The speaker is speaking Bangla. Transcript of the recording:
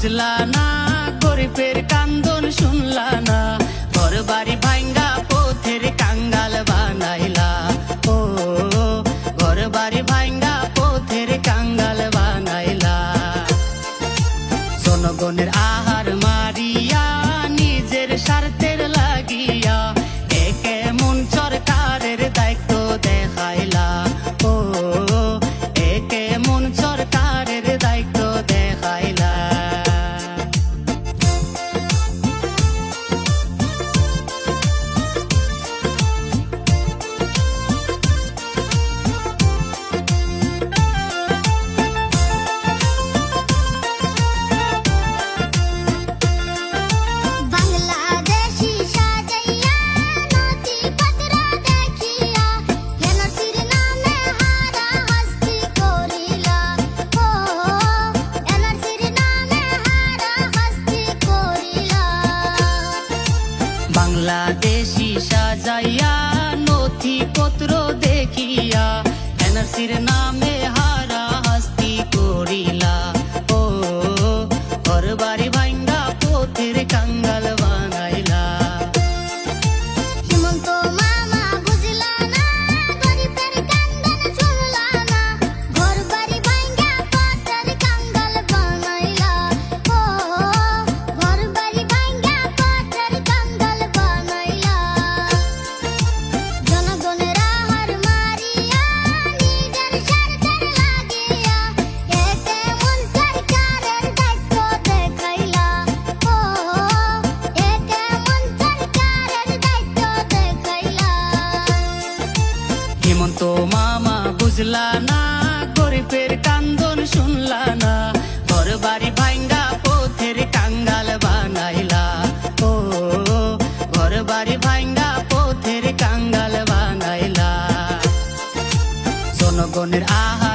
বুঝলা না গরিবের কান্দন শুনলা না ঘর বাড়ি ভাঙ্গা পথের কাঙ্গাল বানাইলা ও ঘর বাড়ি ভাঙ্গা পথের কাঙ্গাল বানাইলা জনগণের আহার মারিয়া নিজের স্বার্থের লাগিয়া একে মন সরকারের দায়িত্ব দেখাইলা ও একে মন সরকারের দায়িত্ব দেখাইলা বাংলাদেশি সাজাইয়া নথিপত্র দেখিয়া এনআরসির নামে হারা হাস্তি করিলা ও ঘর বাড়ি ভাঙ্গা পথের কাঙ্গাল বানাইলা হিমন্ত মামা বুঝলা না গরিবের কান্দন শুনলা না ঘর বাড়ি ভাঙ্গা পথের কাঙ্গাল বানাইলা ও ঘর বাড়ি ভাঙ্গা পথের কাঙ্গাল বানাইলা জনগণের আহার মারিয়া নিজের স্বার্থের লাগিয়া একে মন সরকারের দায়িত্ব দেখাইলা ও একে মন সরকারের দায়িত্ব দেখাইলা হিমন্ত মামা বুঝলা না গরিবের কান্দন শুনলা না ঘর বাড়ি ভাঙ্গা পথের কাঙ্গাল বানাইলা ও ঘর বাড়ি ভাঙ্গা পথের কাঙ্গাল বানাইলা জনগণের আহার